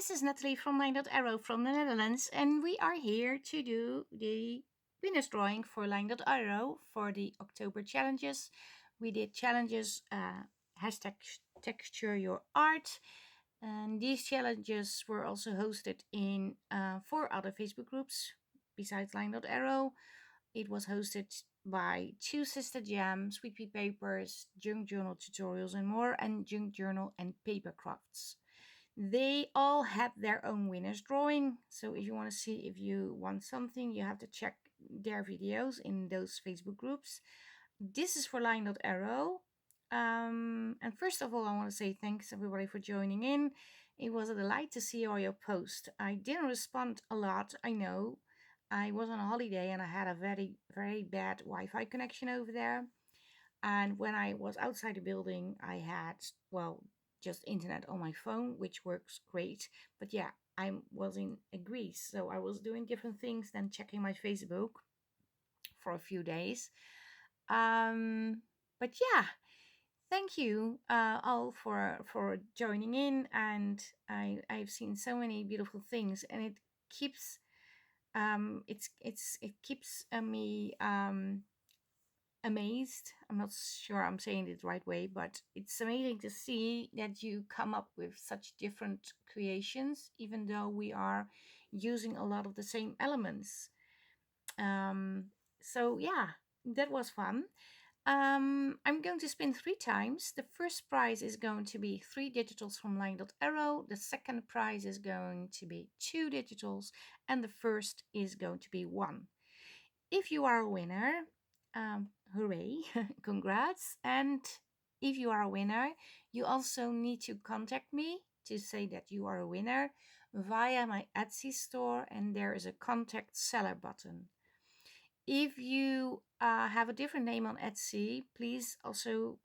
this is Nathalie from LineDotArrow from the Netherlands, and we are here to do the winners drawing for LineDotArrow for the October challenges. We did challenges hashtag texture your art, and these challenges were also hosted in 4 other Facebook groups besides LineDotArrow. It was hosted by Two Sister Jam, Sweet Pea Papers, Junk Journal Tutorials and more, and Junk Journal and Papercrafts. They all had their own winners drawing. So if you want to see if you want something, you have to check their videos in those Facebook groups. This is for LineDotArrow. And first of all, I want to say thanks everybody for joining in. It was a delight to see all your posts. I didn't respond a lot, I know. I was on a holiday and I had a very, very bad Wi-Fi connection over there. And when I was outside the building, I had, well, just internet on my phone, which works great. But yeah, I was in Greece, so I was doing different things than checking my Facebook for a few days. Um, but yeah, thank you all for joining in, and I've seen so many beautiful things, and it keeps it keeps me amazed. I'm not sure I'm saying it the right way, but it's amazing to see that you come up with such different creations, even though we are using a lot of the same elements. Um, so yeah, that was fun. I'm going to spin 3 times. The first prize is going to be 3 digitals from LineDotArrow. The second prize is going to be 2 digitals, and the first is going to be 1. If you are a winner, hooray, congrats. And if you are a winner, you also need to contact me to say that you are a winner via my Etsy store, and there is a contact seller button. If you have a different name on Etsy, please also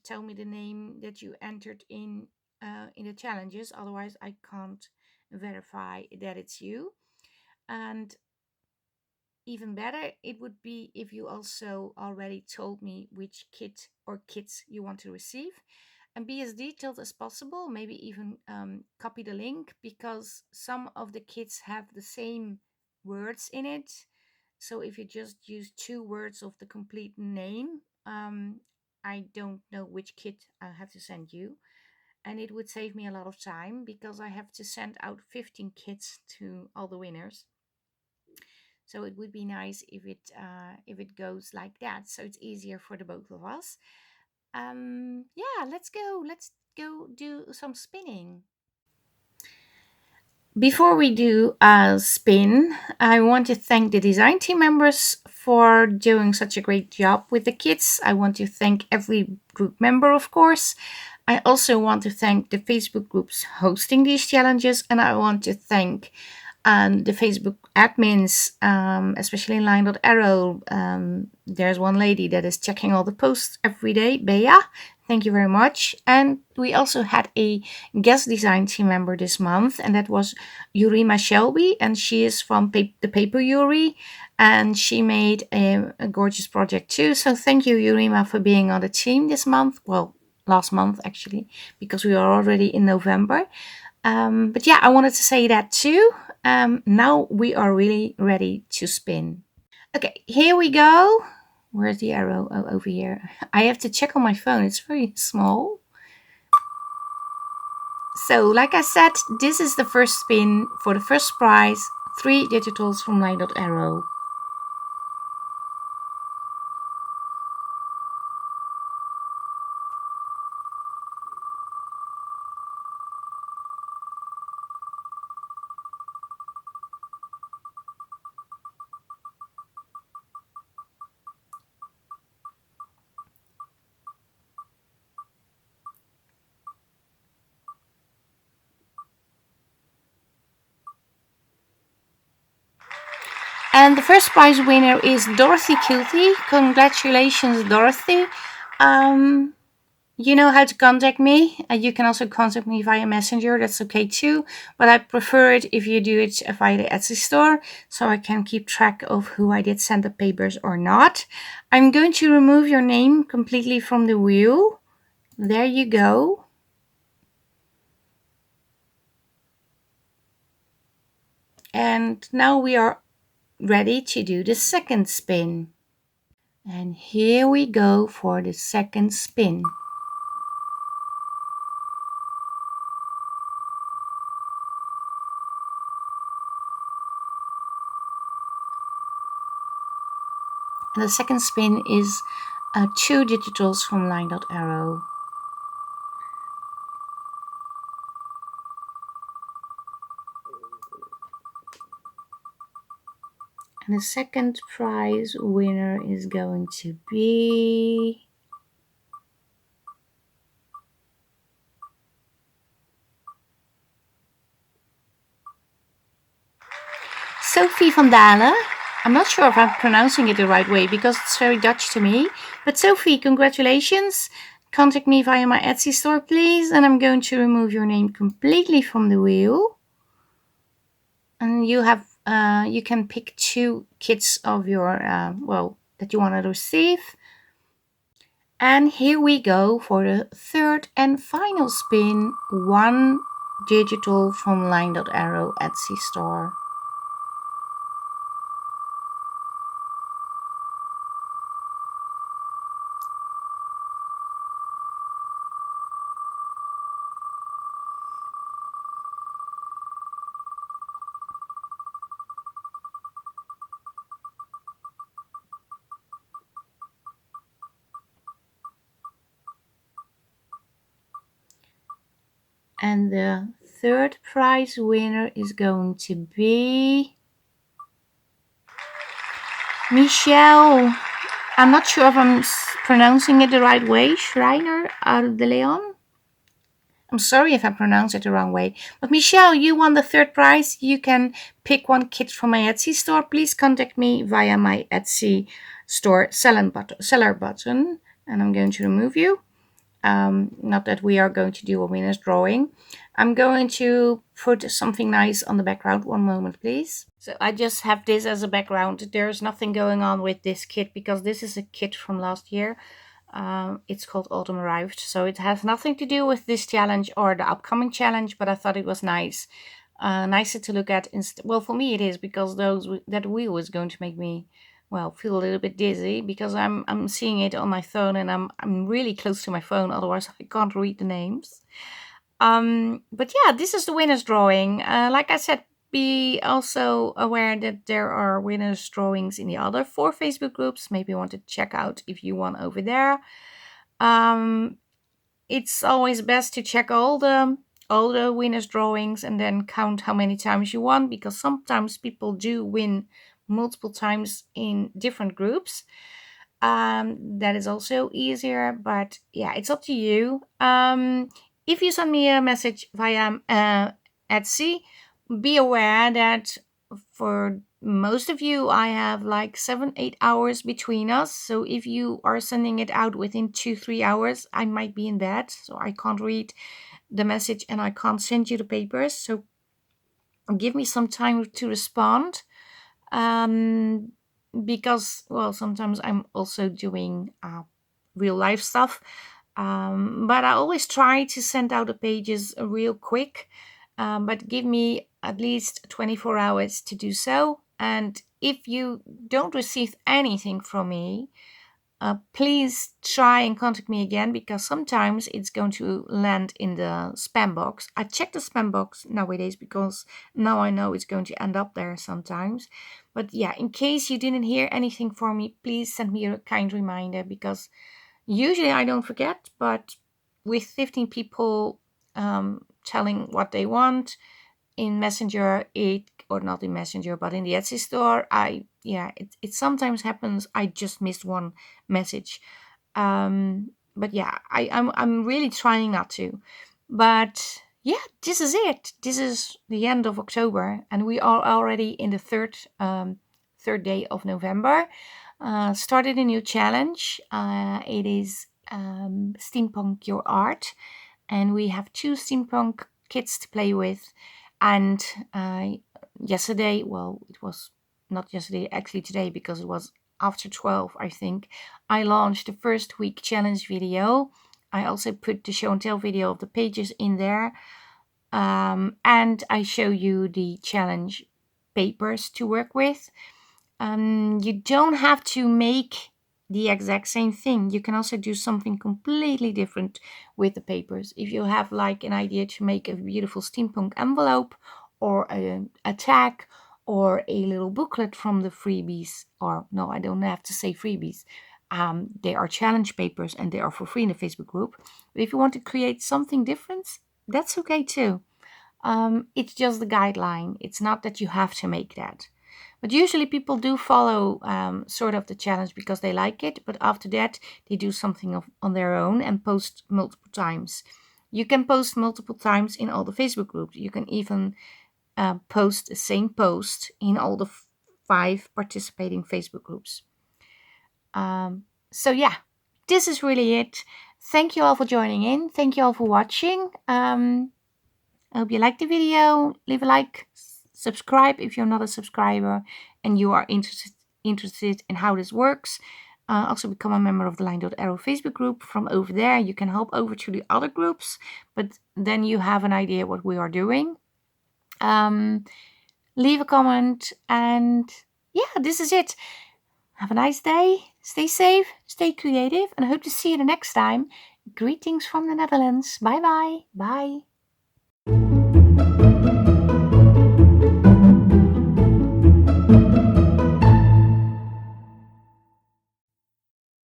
tell me the name that you entered in the challenges. Otherwise, I can't verify that it's you. And even better, it would be if you also already told me which kit or kits you want to receive, and be as detailed as possible. Maybe even copy the link, because some of the kits have the same words in it. So if you just use 2 words of the complete name, I don't know which kit I have to send you. And it would save me a lot of time, because I have to send out 15 kits to all the winners. So it would be nice if it goes like that, so it's easier for the both of us. Yeah, let's go. Let's go do some spinning. Before we do a spin, I want to thank the design team members for doing such a great job with the kits. I want to thank every group member, of course. I also want to thank the Facebook groups hosting these challenges, and I want to thank the Facebook admins, especially in LineDotArrow. There's one lady that is checking all the posts every day, Bea. Thank you very much. And we also had a guest design team member this month, and that was Yurima Shelby, and she is from the Paper Yuri, and she made a gorgeous project too. So thank you, Yurima, for being on the team this month. Well, last month actually, because we are already in November. But yeah, I wanted to say that too. Now we are really ready to spin. Okay, here we go. Where's the arrow? Oh, over here. I have to check on my phone. It's very small. So, like I said, this is the first spin for the first prize. 3 digitals from LineDotArrow. And the first prize winner is Dorothy Kilty. Congratulations, Dorothy. Um, You know how to contact me. You can also contact me via Messenger. That's okay too. But I prefer it if you do it via the Etsy store, so I can keep track of who I did send the papers or not. I'm going to remove your name completely from the wheel. There you go. And now we are ready to do the second spin. And here we go for the second spin. And the second spin is 2 digitals from LineDotArrow. And the second prize winner is going to be Sophie van Dalen. I'm not sure if I'm pronouncing it the right way because it's very Dutch to me. But Sophie, congratulations. Contact me via my Etsy store, please. And I'm going to remove your name completely from the wheel. And you can pick 2 kits of your, that you want to receive. And here we go for the third and final spin. 1 digital from LineDotArrow Etsy store. And the third prize winner is going to be Michelle. I'm not sure if I'm pronouncing it the right way. Schreiner de Leon. I'm sorry if I pronounce it the wrong way. But Michelle, you won the third prize. You can pick 1 kit from my Etsy store. Please contact me via my Etsy store seller button. And I'm going to remove you. Not that we are going to do a winner's drawing. I'm going to put something nice on the background. 1 moment, please. So I just have this as a background. There's nothing going on with this kit because this is a kit from last year. It's called Autumn Arrived. So it has nothing to do with this challenge or the upcoming challenge, but I thought it was nice. Nicer to look at. Well, for me it is because that wheel is going to make me feel a little bit dizzy because I'm seeing it on my phone and I'm really close to my phone, otherwise I can't read the names. But yeah, this is the winner's drawing. Like I said, be also aware that there are winners drawings in the other 4 Facebook groups. Maybe you want to check out if you want over there. It's always best to check all the winners drawings and then count how many times you won, because sometimes people do win multiple times in different groups. That is also easier, but yeah, it's up to you. If you send me a message via Etsy, be aware that for most of you, I have like 7-8 hours between us. So if you are sending it out within 2-3 hours, I might be in bed, so I can't read the message and I can't send you the papers. So give me some time to respond. Because sometimes I'm also doing real life stuff, but I always try to send out the pages real quick, but give me at least 24 hours to do so. And if you don't receive anything from me, please try and contact me again, because sometimes it's going to land in the spam box. I check the spam box nowadays because now I know it's going to end up there sometimes. But yeah, in case you didn't hear anything from me, please send me a kind reminder, because usually I don't forget, but with 15 people telling what they want in Messenger, or not in Messenger, but in the Etsy store, it sometimes happens I just missed one message. But yeah, I'm really trying not to. But yeah, this is it. This is the end of October, and we are already in the third day of November. Started a new challenge. It is Steampunk Your Art, and we have 2 steampunk kits to play with. And yesterday, it was not yesterday, actually today, because it was after 12, I think, I launched the first week challenge video. I also put the show and tell video of the pages in there. And I show you the challenge papers to work with. You don't have to make the exact same thing. You can also do something completely different with the papers. If you have like an idea to make a beautiful steampunk envelope, or a tag, or a little booklet from the freebies, or no, I don't have to say freebies. They are challenge papers and they are for free in the Facebook group. But if you want to create something different, that's okay too. It's just the guideline. It's not that you have to make that. But usually people do follow sort of the challenge because they like it. But after that, they do something on their own and post multiple times. You can post multiple times in all the Facebook groups. You can even post the same post in all the 5 participating Facebook groups. So yeah, this is really it. Thank you all for joining in. Thank you all for watching. I hope you liked the video. Leave a like, subscribe if you're not a subscriber and you are interested in how this works. Also become a member of the LineDotArrow Facebook group. From over there, you can hop over to the other groups, but then you have an idea what we are doing. Leave a comment, and yeah, this is it. Have a nice day. Stay safe, stay creative, and I hope to see you the next time. Greetings from the Netherlands. Bye bye. Bye.